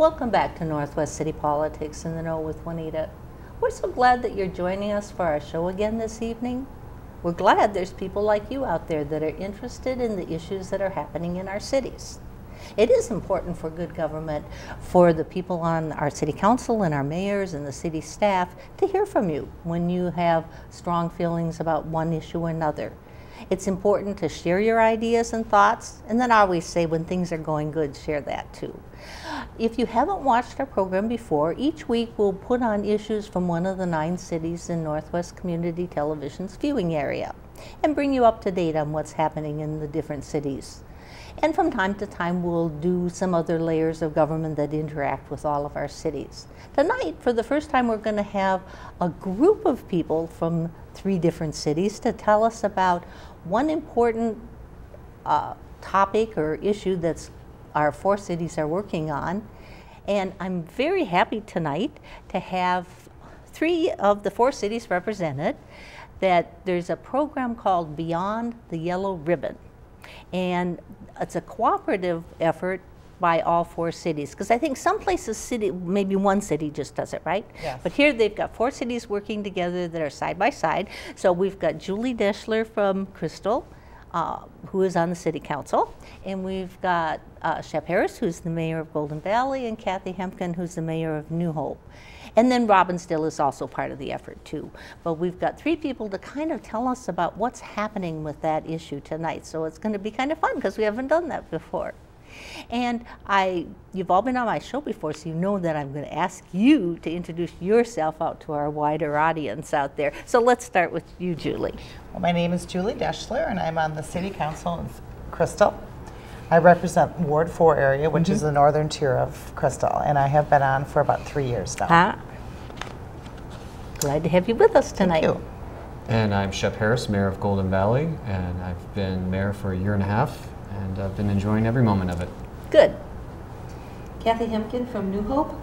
Welcome back to Northwest City Politics in the Know with Juanita. We're so glad that you're joining us for our show again this evening. We're glad there's people like you out there that are interested in the issues that are happening in our cities. It is important for good government for the people on our city council and our mayors and the city staff to hear from you when you have strong feelings about one issue or another. It's important to share your ideas and thoughts, and then I always say when things are going good, share that too. If you haven't watched our program before, each week we'll put on issues from one of the 9 cities in Northwest Community Television's viewing area and bring you up to date on what's happening in the different cities. And from time to time we'll do some other layers of government that interact with all of our cities. Tonight, for the first time, we're going to have a group of people from 3 different cities to tell us about one important topic or issue that's our 4 cities are working on. And I'm very happy tonight to have 3 of the 4 cities represented. That there's a program called Beyond the Yellow Ribbon. And it's a cooperative effort by all 4 cities, because I think some places, maybe one city just does it, right? Yes. But here they've got 4 cities working together that are side by side. So we've got Julie Deschler from Crystal, who is on the city council, and we've got Shep Harris, who's the mayor of Golden Valley, and Kathy Hempkin, who's the mayor of New Hope. And then Robin Still is also part of the effort too. But we've got 3 people to kind of tell us about what's happening with that issue tonight. So it's going to be kind of fun because we haven't done that before. And you've all been on my show before, so you know that I'm going to ask you to introduce yourself out to our wider audience out there. So let's start with you, Julie. Well, my name is Julie Deschler, and I'm on the City Council in Crystal. I represent Ward 4 area, which is the northern tier of Crystal, and I have been on for about 3 years now. Glad to have you with us tonight. Thank you. And I'm Shep Harris, mayor of Golden Valley, and I've been mayor for 1.5 years, and I've been enjoying every moment of it. Good. Kathy Hempkin from New Hope.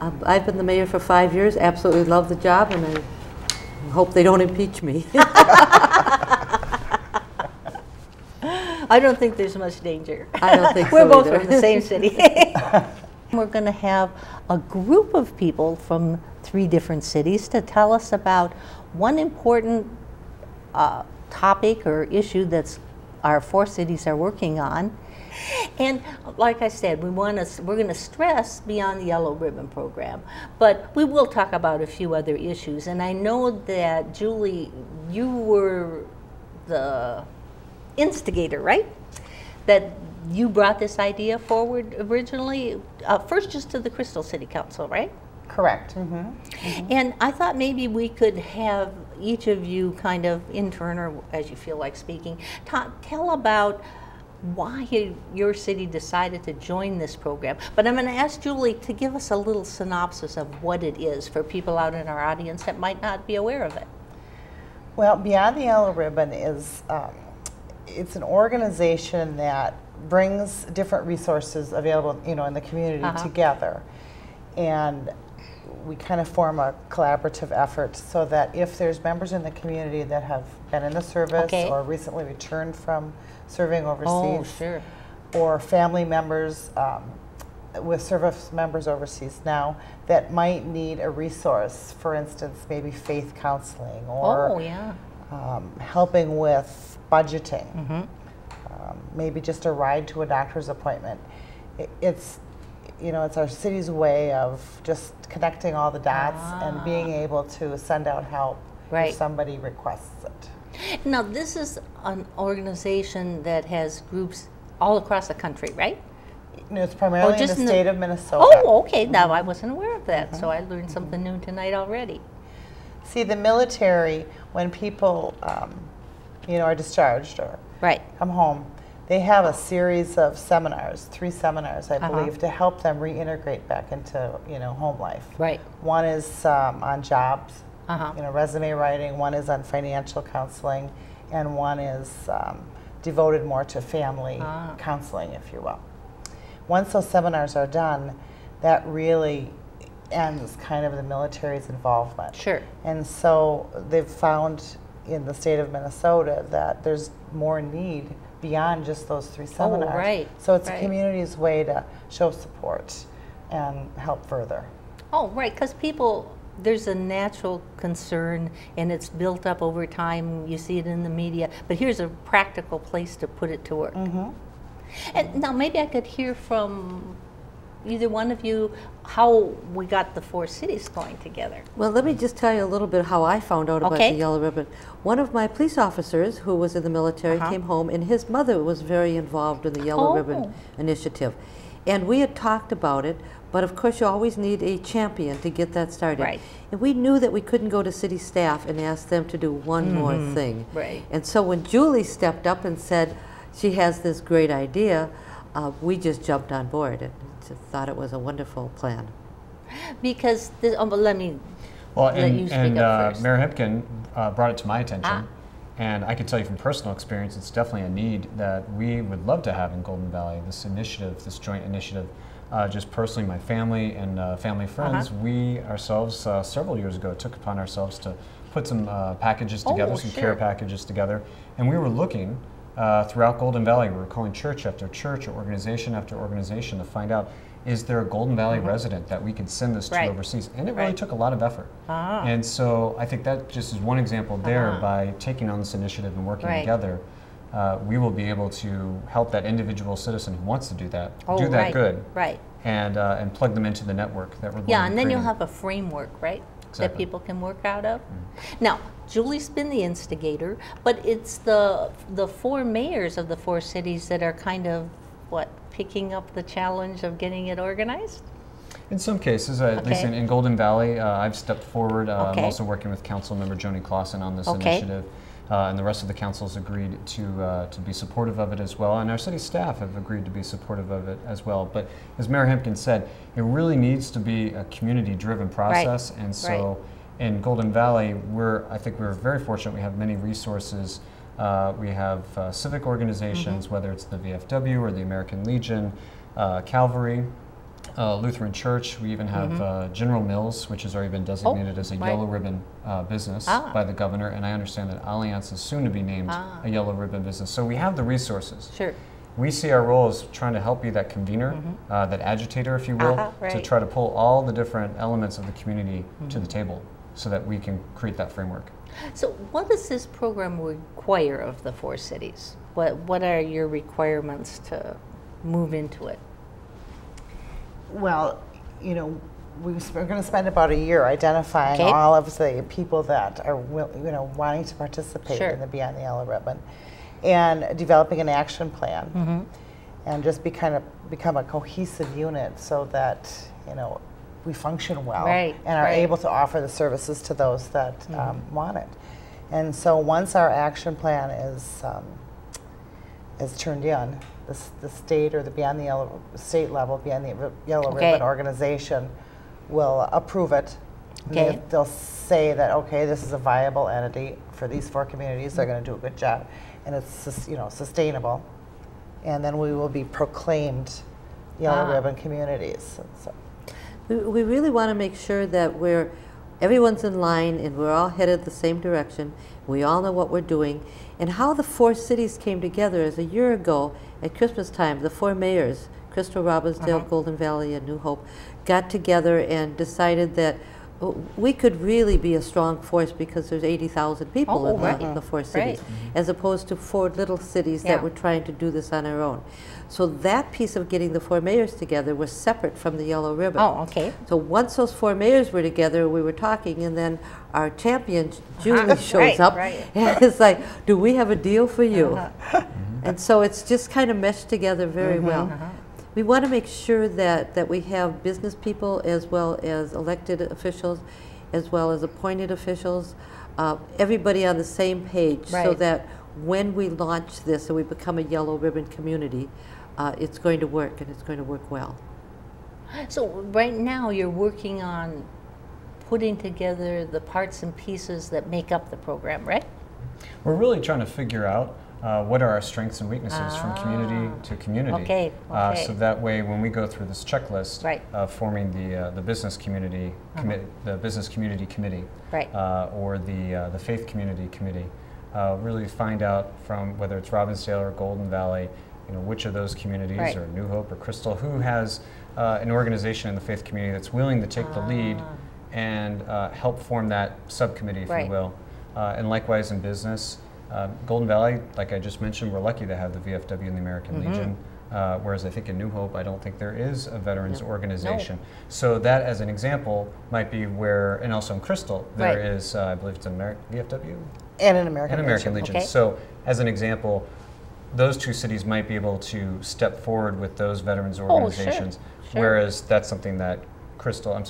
I've been the mayor for 5 years, absolutely love the job, and I hope they don't impeach me. I don't think there's much danger. I don't think We're so both either. from the same city. We're going to have a group of people from 3 different cities to tell us about one important topic or issue that's our 4 cities are working on. And like I said, we're going to stress Beyond the Yellow Ribbon program, but we will talk about a few other issues. And I know that, Julie, you were the instigator, right? That you brought this idea forward originally, first just to the Crystal City Council, right? Correct. And I thought maybe we could have each of you kind of in turn, or as you feel like speaking, tell about why your city decided to join this program. But I'm going to ask Julie to give us a little synopsis of what it is for people out in our audience that might not be aware of it. Well, Beyond the Yellow Ribbon is it's an organization that brings different resources available, in the community together, and we kind of form a collaborative effort so that if there's members in the community that have been in the service or recently returned from serving overseas, or family members with service members overseas now that might need a resource, for instance, maybe faith counseling or helping with budgeting, maybe just a ride to a doctor's appointment. It's our city's way of just connecting all the dots and being able to send out help if somebody requests it. Now, this is an organization that has groups all across the country, right? It's primarily in the state of Minnesota. Oh, okay. Now, I wasn't aware of that, so I learned something new tonight already. See, the military, when people, are discharged or come home, they have a series of seminars, 3 seminars, I believe, to help them reintegrate back into, home life. Right. One is on jobs, resume writing. One is on financial counseling, and one is devoted more to family counseling, if you will. Once those seminars are done, that really ends kind of the military's involvement. Sure. And so they've found in the state of Minnesota that there's more need beyond just those 3 seminars. Oh, right. So it's a community's way to show support and help further. Oh, right, because people, there's a natural concern and it's built up over time. You see it in the media, but here's a practical place to put it to work. And now maybe I could hear from either one of you how we got the 4 cities going together. Well, let me just tell you a little bit how I found out about the Yellow Ribbon. One of my police officers who was in the military came home, and his mother was very involved in the Yellow Ribbon Initiative. And we had talked about it, but of course you always need a champion to get that started. Right. And we knew that we couldn't go to city staff and ask them to do one more thing. Right. And so when Julie stepped up and said she has this great idea, we just jumped on board and just thought it was a wonderful plan. Because, this, but let me Well, let you speak up first. Mayor Hipkin brought it to my attention, and I can tell you from personal experience, it's definitely a need that we would love to have in Golden Valley. This initiative, this joint initiative, just personally, my family and family friends, we ourselves several years ago took upon ourselves to put some packages together, some care packages together, and we were looking throughout Golden Valley. We were calling church after church, or organization after organization to find out, is there a Golden Valley resident that we can send this to overseas? And it really took a lot of effort. And so I think that just is one example there. By taking on this initiative and working together, we will be able to help that individual citizen who wants to do that, do that good, and plug them into the network that we're going to Yeah, and then create. you'll have a framework, right? That Exactly. people can work out of. Now, Julie's been the instigator, but it's the 4 mayors of the 4 cities that are kind of, what, picking up the challenge of getting it organized? In some cases, at least in Golden Valley, I've stepped forward. I'm also working with Council Member Joni Clausen on this initiative, and the rest of the council's agreed to be supportive of it as well, and our city staff have agreed to be supportive of it as well. But as Mayor Hempkins said, it really needs to be a community-driven process, and so in Golden Valley, I think we're very fortunate. We have many resources. We have civic organizations, whether it's the VFW or the American Legion, Calvary, Lutheran Church. We even have General Mills, which has already been designated as a Yellow Ribbon business by the governor, and I understand that Allianz is soon to be named a Yellow Ribbon business. So we have the resources. Sure. We see our role as trying to help be that convener, that agitator, if you will, to try to pull all the different elements of the community to the table so that we can create that framework. So what does this program require of the 4 cities? What are your requirements to move into it? Well, you know, we're going to spend about a year identifying all of the people that are, wanting to participate in the Beyond the Yellow Ribbon, and developing an action plan, and just become a cohesive unit so that we function well and are able to offer the services to those that want it. And so once our action plan is turned in, the state or the Beyond the Yellow state level, Beyond the Yellow Ribbon organization will approve it. They'll say that, okay, this is a viable entity for these 4 communities. They're going to do a good job, and it's sustainable. And then we will be proclaimed Yellow Ribbon communities. So. We really want to make sure that everyone's in line and we're all headed the same direction. We all know what we're doing. And how the 4 cities came together is a year ago at Christmas time, the 4 mayors, Crystal, Robbinsdale, Golden Valley, and New Hope, got together and decided that we could really be a strong force because there's 80,000 people in the 4 cities, as opposed to 4 little cities that were trying to do this on their own. So that piece of getting the 4 mayors together was separate from the Yellow Ribbon. So once those 4 mayors were together, we were talking, and then our champion, Julie, shows up, and it's like, do we have a deal for you? And so it's just kind of meshed together very well. We want to make sure that we have business people as well as elected officials, as well as appointed officials, everybody on the same page, so that when we launch this and we become a Yellow Ribbon community, it's going to work, and it's going to work well. So right now you're working on putting together the parts and pieces that make up the program, right? We're really trying to figure out what are our strengths and weaknesses from community to community. So that way, when we go through this checklist of forming the business community, the business community committee, or the faith community committee, really find out from whether it's Robbinsdale or Golden Valley, you know, which of those communities, Right. or New Hope or Crystal, who has an organization in the faith community that's willing to take the lead and help form that subcommittee, if Right. you will. And likewise in business, Golden Valley, like I just mentioned, we're lucky to have the VFW and the American Legion. Whereas I think in New Hope, I don't think there is a veterans organization. So that, as an example, might be where, and also in Crystal, there Right. is, I believe it's an VFW? And an American And American Legion. Okay. So, as an example, those two cities might be able to step forward with those veterans organizations, sure. whereas that's something that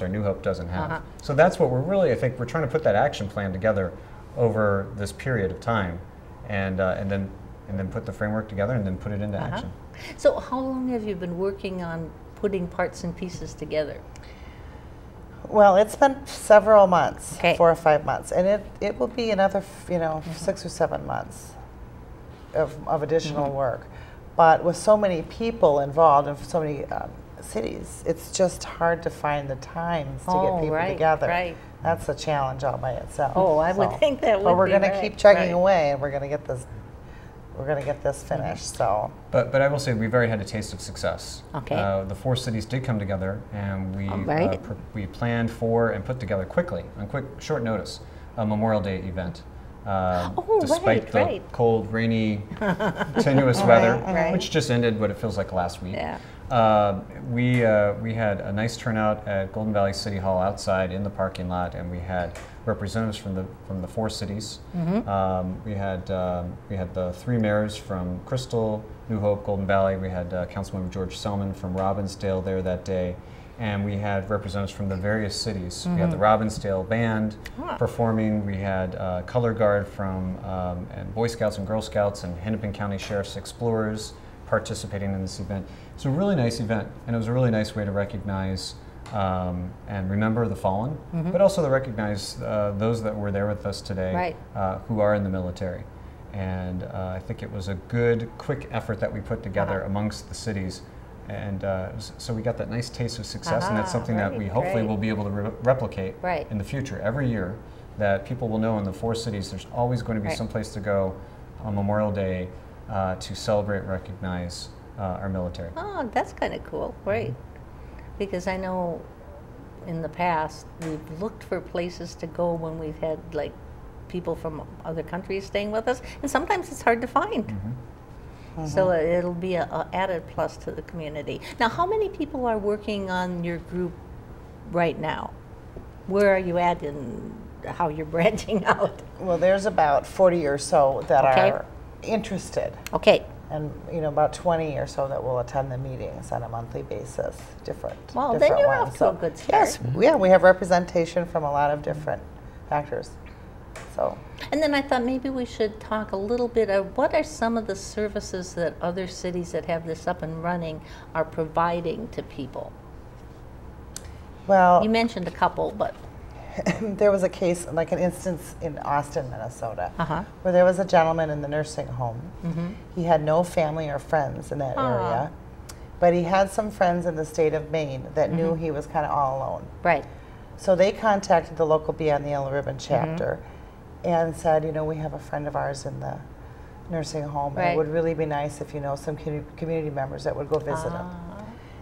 New Hope doesn't have. So that's what we're really, I think, we're trying to put that action plan together over this period of time, and then put the framework together and then put it into action. So how long have you been working on putting parts and pieces together? Well, it's been several months, Okay. 4 or 5 months, and it will be another, 6 or 7 months of additional work. But with so many people involved and so many cities, it's just hard to find the times to get people right, together. right. That's a challenge all by itself. Oh, I would think that would But we're be going to right, keep chugging right. away, and we're going to get this. We're going to get this finished. So. But I will say we've already had a taste of success. Okay. The 4 cities did come together, and we right. We planned for and put together quickly, on short notice, a Memorial Day event. Despite the right. cold, rainy, tenuous weather, right. which just ended what it feels like last week. Yeah. We had a nice turnout at Golden Valley City Hall outside in the parking lot, and we had representatives from the 4 cities. We had the 3 mayors from Crystal, New Hope, Golden Valley. We had Councilmember George Selman from Robbinsdale there that day, and we had representatives from the various cities. We had the Robbinsdale Band performing. We had Color Guard from and Boy Scouts and Girl Scouts and Hennepin County Sheriff's Explorers participating in this event. It's a really nice event, and it was a really nice way to recognize and remember the fallen, but also to recognize those that were there with us today, who are in the military. And I think it was a good, quick effort that we put together amongst the cities. And so we got that nice taste of success, and that's something that we hopefully will be able to replicate in the future. Every year, that people will know in the 4 cities, there's always going to be some place to go on Memorial Day to celebrate and recognize our military. Oh, that's kind of cool, right? Because I know in the past we've looked for places to go when we've had like people from other countries staying with us, and sometimes it's hard to find. So it'll be an added plus to the community. Now, how many people are working on your group right now? Where are you at in how you're branching out? Well, there's about 40 or so that Okay. are interested. Okay. And about 20 or so that will attend the meetings on a monthly basis, different. Well, then different you're ones. off to a good start. Yes, yeah, we have representation from a lot of different factors. So, And then I thought maybe we should talk a little bit of what are some of the services that other cities that have this up and running are providing to people. well, You mentioned a couple, but there was a case, like an instance in Austin, Minnesota, Uh-huh. where there was a gentleman in the nursing home. He had no family or friends in that area, but he had some friends in the state of Maine that knew he was kind of all alone. right. So they contacted the local Beyond the Yellow Ribbon chapter and said, we have a friend of ours in the nursing home, and it would really be nice if you know some community members that would go visit him.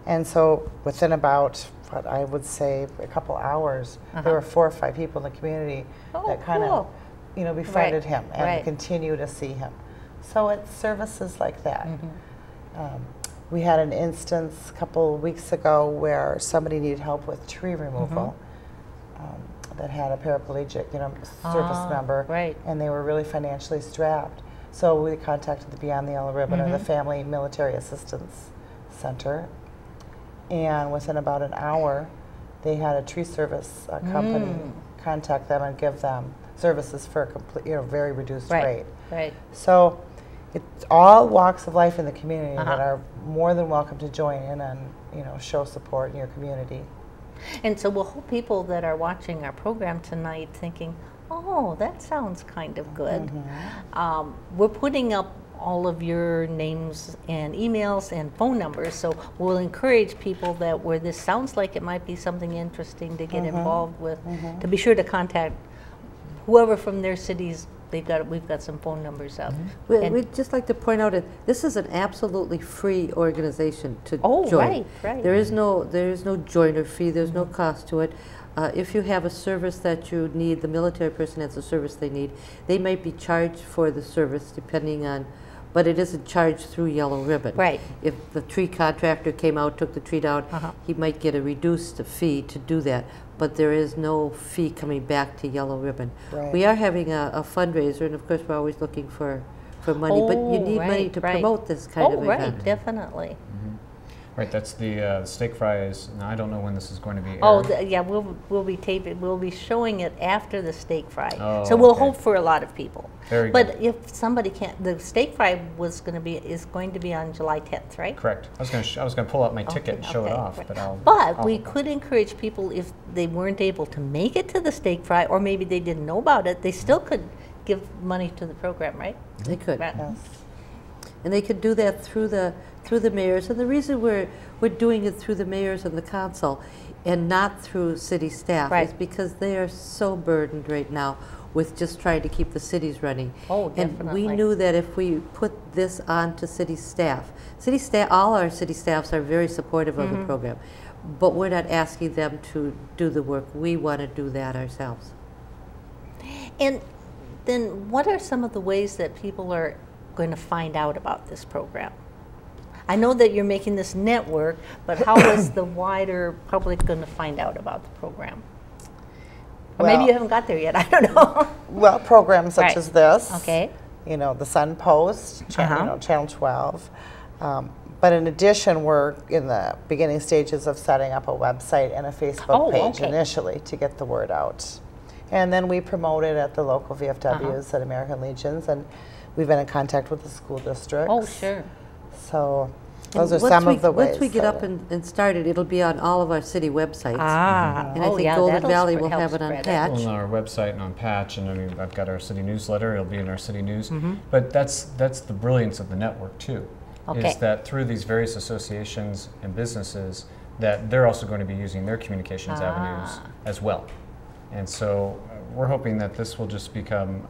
And so within about, what I would say, a couple hours, there were 4 or 5 people in the community that kind of, befriended him and continue to see him. So it's services like that. We had an instance a couple weeks ago where somebody needed help with tree removal. That had a paraplegic, service member, and they were really financially strapped. So we contacted the Beyond the Yellow Ribbon or the Family Military Assistance Center, and within about an hour, they had a tree service company contact them and give them services for a complete, very reduced rate. Right. So it's all walks of life in the community that are more than welcome to join in and show support in your community. And so we'll hope people that are watching our program tonight thinking, oh, that sounds kind of good. We're putting up all of your names and emails and phone numbers, so we'll encourage people that where this sounds like it might be something interesting to get involved with, to be sure to contact whoever from their cities we've got some phone numbers up. We'd just like to point out that this is an absolutely free organization to Oh, join. right. There is no joiner fee. There's no cost to it. If you have a service that you need, the military person has a service they need, they might be charged for the service depending on, but it isn't charged through Yellow Ribbon. Right. If the tree contractor came out, took the tree down, he might get a reduced fee to do that, but there is no fee coming back to Yellow Ribbon. Right. We are having a fundraiser, and of course we're always looking for money, but you need money to promote this kind of event. Right, definitely. Right, that's the steak fry is, now I don't know when this is going to be aired. Oh, yeah, we'll be taping, we'll be showing it after the steak fry. Oh, so we'll okay. hope for a lot of people. Very But good. if somebody can't, the steak fry is going to be on July 10th, right? Correct. I was going to pull out my ticket and show it Okay, off, right. but I'll. But we could encourage people, if they weren't able to make it to the steak fry, or maybe they didn't know about it, they still could give money to the program, right? They could. Right. Yes. And they could do that through the mayors. And the reason we're doing it through the mayors and the council and not through city staff Right. is because they are so burdened right now with just trying to keep the cities running. Oh, And definitely. we knew that if we put this on to city staff, all our city staffs are very supportive of the program, but we're not asking them to do the work. We want to do that ourselves. And then what are some of the ways that people are going to find out about this program? I know that you're making this network, but how is the wider public going to find out about the program? Or maybe Well- you haven't got there yet, I don't know. Well, programs such Right. as this. Okay. You know, the Sun Post, Channel 12. But in addition, we're in the beginning stages of setting up a website and a Facebook page okay. initially to get the word out. And then we promote it at the local VFWs at American Legions, and we've been in contact with the school districts. Oh, sure. So those are And some of the ways. Once we get that up and started, it'll be on all of our city websites. And I oh, think yeah, Golden that'll Valley spread- will help have it on spread Patch. On our website and on Patch, and I mean, I've got our city newsletter. It'll be in our city news. But that's the brilliance of the network too, Okay. is that through these various associations and businesses, that they're also going to be using their communications avenues as well. And so we're hoping that this will just become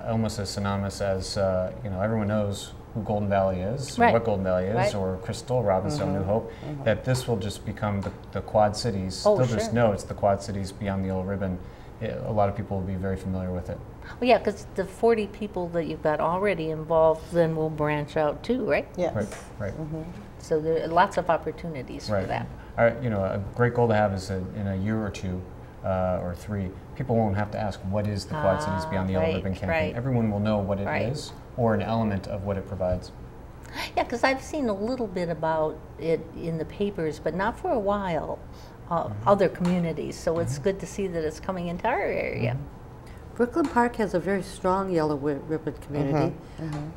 almost as synonymous as everyone knows who Golden Valley is, Right. what Golden Valley is, Right. or Crystal, Robbinsdale, New Hope. That this will just become the Quad Cities. Oh, They'll sure. just know it's the Quad Cities beyond the Yellow Ribbon. A lot of people will be very familiar with it. Well, yeah, because the 40 people that you've got already involved then will branch out too, right? Yes. Right. So there are lots of opportunities for Right. that. A great goal to have is that in a year or two or three, people won't have to ask, what is the Quad Cities Beyond the Yellow right, Ribbon campaign? right. Everyone will know what it Right. is, or an element of what it provides. Yeah, because I've seen a little bit about it in the papers, but not for a while, other communities. So it's good to see that it's coming into our area. Brooklyn Park has a very strong Yellow Ribbon community.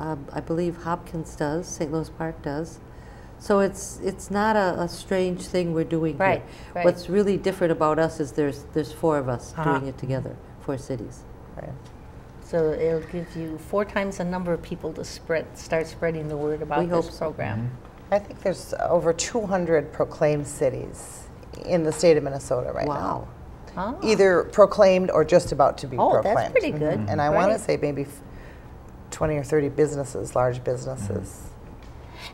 I believe Hopkins does, St. Louis Park does. So it's not a strange thing we're doing Right, here. right. What's really different about us is there's 4 of us doing it together, 4 cities. Right. So it'll give you 4 times the number of people to start spreading the word about We hope this so. program. I think there's over 200 proclaimed cities in the state of Minnesota right now. Wow. Ah. Either proclaimed or just about to be Oh, proclaimed. that's pretty good. And I want to Right. say maybe 20 or 30 businesses, large businesses.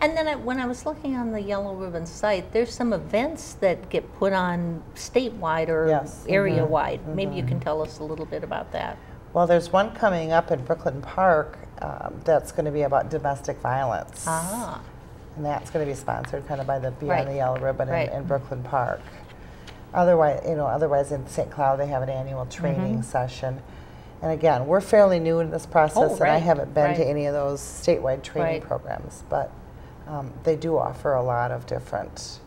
And then when I was looking on the Yellow Ribbon site, there's some events that get put on statewide or Yes. area-wide. Maybe you can tell us a little bit about that. Well, there's one coming up in Brooklyn Park that's going to be about domestic violence. Ah, And that's going to be sponsored kind of by the Beyond Right. the Yellow Ribbon Right. in Brooklyn Park. Otherwise in St. Cloud they have an annual training session. And again, we're fairly new in this process, and I right, haven't been to right. any of those statewide training Right. programs, but they do offer a lot of different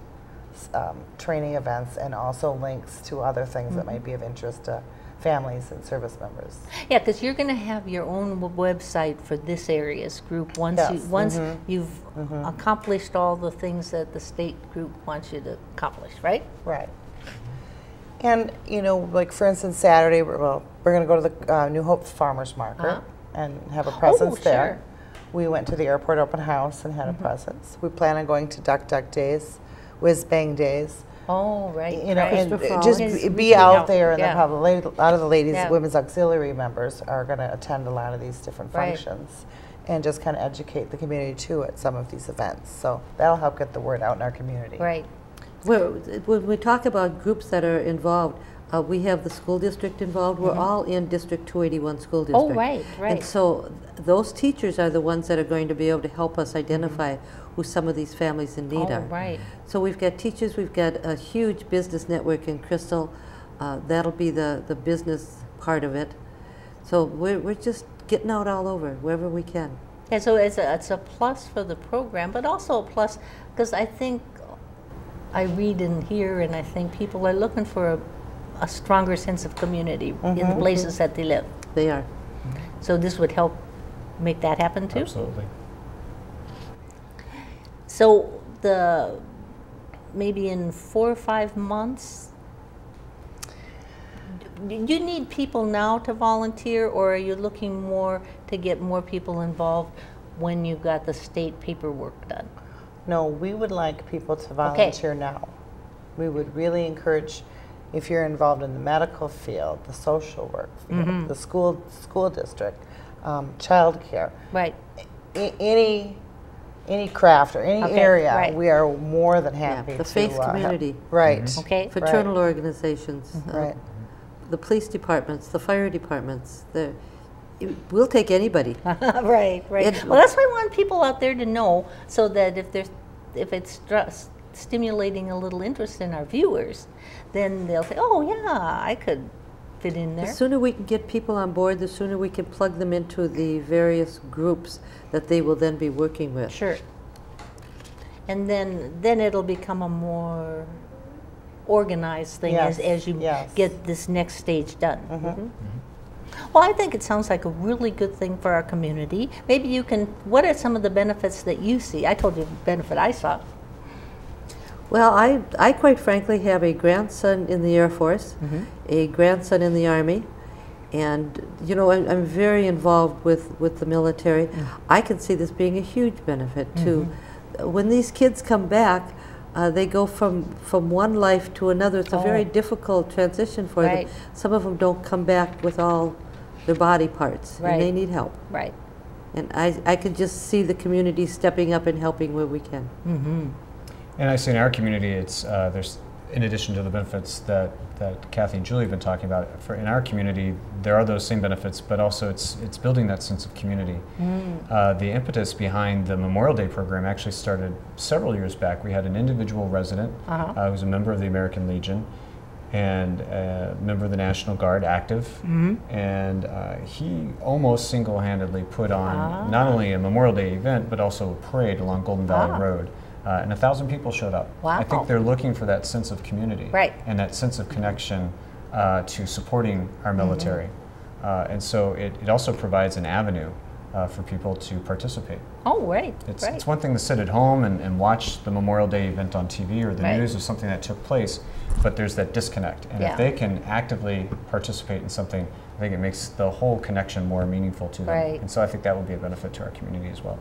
training events and also links to other things that might be of interest to families and service members. yeah, because you're going to have your own website for this area's group once Yes. you've accomplished all the things that the state group wants you to accomplish, right? Right. And, like for instance, Saturday, we're going to go to the New Hope Farmers Market and have a presence there. sure. We went to the airport open house and had a presence. We plan on going to Duck Duck Days, Whiz Bang Days, Oh, right. You know, right. and Christopher just His be reaching out out, there, and yeah. then probably a lot of the ladies, Yeah. women's auxiliary members are going to attend a lot of these different Right. functions, and just kind of educate the community too at some of these events. So that'll help get the word out in our community. Right. When we talk about groups that are involved, we have the school district involved. We're all in District 281 school district. Oh, right, right. And so those teachers are the ones that are going to be able to help us identify who some of these families in need Oh, are. right. So we've got teachers, we've got a huge business network in Crystal. That'll be the business part of it. So we're just getting out all over, wherever we can. And so it's a plus for the program, but also a plus because I think I read and hear, and I think people are looking for a stronger sense of community in the places that they live. They are. So this would help make that happen too. Absolutely. So maybe in 4 or 5 months, do you need people now to volunteer, or are you looking more to get more people involved when you got the state paperwork done? No, we would like people to volunteer now. We would really encourage, if you're involved in the medical field, the social work field, the school district, childcare, Right. any craft or any Okay, area, right. we are more than happy the to faith help. community. Right. Okay. Fraternal organizations, Right. the police departments, the fire departments. We'll take anybody. Right, right. It- Well, that's why I want people out there to know, so that if it's stimulating a little interest in our viewers, then they'll say, "Oh yeah, I could fit in The there." sooner we can get people on board, the sooner we can plug them into the various groups that they will then be working with. Sure. And then it'll become a more organized thing Yes, as you yes. get this next stage done. Well, I think it sounds like a really good thing for our community. Maybe you can, what are some of the benefits that you see? I told you the benefit I saw. Well, I quite frankly have a grandson in the Air Force, a grandson in the Army, and you know I'm very involved with the military. I can see this being a huge benefit to when these kids come back. They go from one life to another. It's a very difficult transition for Right. them. Some of them don't come back with all their body parts, Right. and they need help. Right. And I could just see the community stepping up and helping where we can. And I see in our community, it's there's in addition to the benefits that Kathy and Julie have been talking about. In our community, there are those same benefits, but also it's building that sense of community. The impetus behind the Memorial Day program actually started several years back. We had an individual resident who was a member of the American Legion and a member of the National Guard, active, and he almost single-handedly put on not only a Memorial Day event, but also a parade along Golden Valley Road. And 1,000 people showed up. Wow. I think they're looking for that sense of community Right. and that sense of connection to supporting our military. And so it also provides an avenue for people to participate. Oh, right. It's one thing to sit at home and watch the Memorial Day event on TV or the Right. news of something that took place, but there's that disconnect. And Yeah. if they can actively participate in something, I think it makes the whole connection more meaningful to them. Right. And so I think that will be a benefit to our community as well.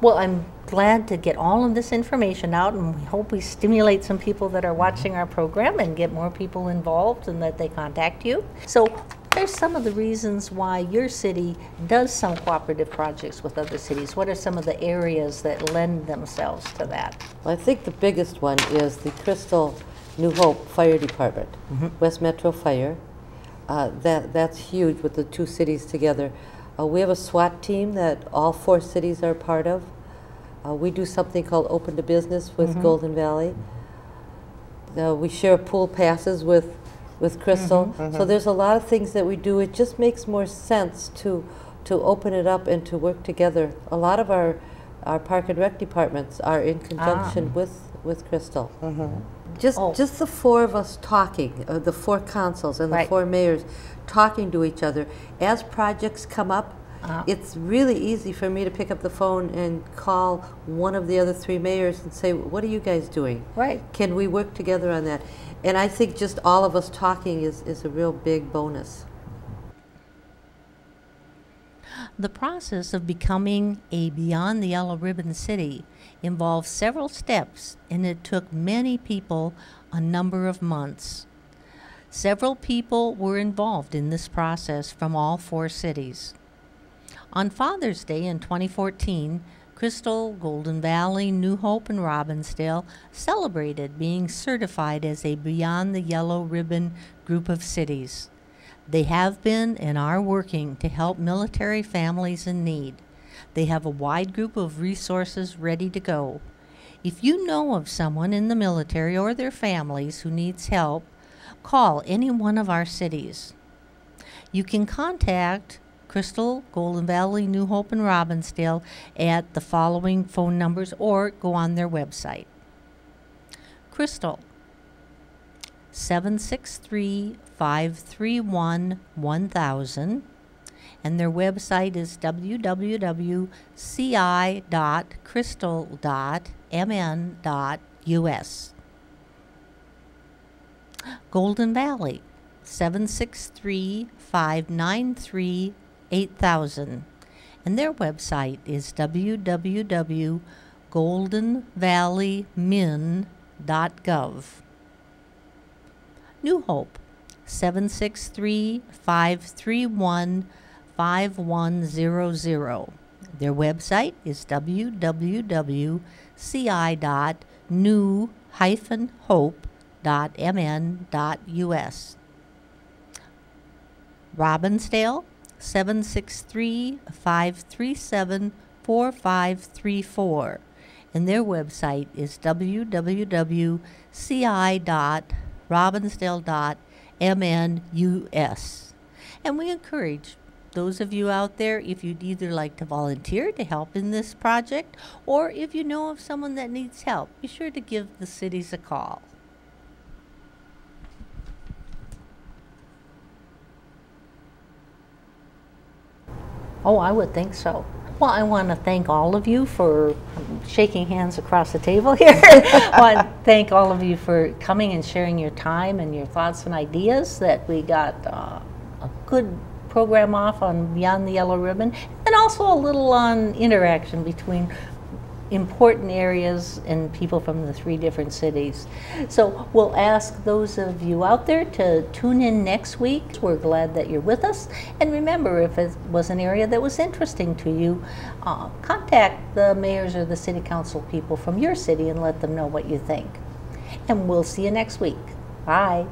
Well, I'm glad to get all of this information out, and we hope we stimulate some people that are watching our program and get more people involved and that they contact you. So there's some of the reasons why your city does some cooperative projects with other cities. What are some of the areas that lend themselves to that? Well, I think the biggest one is the Crystal New Hope Fire Department, West Metro Fire. That's huge with the two cities together. We have a SWAT team that all 4 cities are part of. We do something called Open to Business with Golden Valley. We share pool passes with Crystal. So there's a lot of things that we do. It just makes more sense to open it up and to work together. A lot of our Park and Rec departments are in conjunction with Crystal. Just the 4 of us talking, the 4 councils and the Right. 4 mayors talking to each other. As projects come up, it's really easy for me to pick up the phone and call one of the other 3 mayors and say, what are you guys doing? Right. Can we work together on that? And I think just all of us talking is a real big bonus. The process of becoming a Beyond the Yellow Ribbon city involved several steps, and it took many people a number of months. Several people were involved in this process from all 4 cities. On Father's Day in 2014, Crystal, Golden Valley, New Hope, and Robbinsdale celebrated being certified as a Beyond the Yellow Ribbon group of cities. They have been and are working to help military families in need. They have a wide group of resources ready to go. If you know of someone in the military or their families who needs help, call any one of our cities. You can contact Crystal, Golden Valley, New Hope, and Robbinsdale at the following phone numbers or go on their website. Crystal, 763-531-1000, and their website is www.ci.crystal.mn.us. Golden Valley, 763-593-8000, and their website is www.goldenvalleymin.gov. New Hope, 763-531-5100. Their website is www.ci.new-hope.mn.us. Robbinsdale, 763-537-4534, and their website is www.ci.robbinsdale.mnus. And we encourage those of you out there, if you'd either like to volunteer to help in this project, or if you know of someone that needs help, be sure to give the cities a call. Oh, I would think so. Well, I want to thank all of you for shaking hands across the table here. I want to thank all of you for coming and sharing your time and your thoughts and ideas, that we got a good program off on Beyond the Yellow Ribbon, and also a little on interaction between important areas and people from the 3 different cities. So we'll ask those of you out there to tune in next week. We're glad that you're with us. And remember, if it was an area that was interesting to you, contact the mayors or the city council people from your city and let them know what you think. And we'll see you next week. Bye.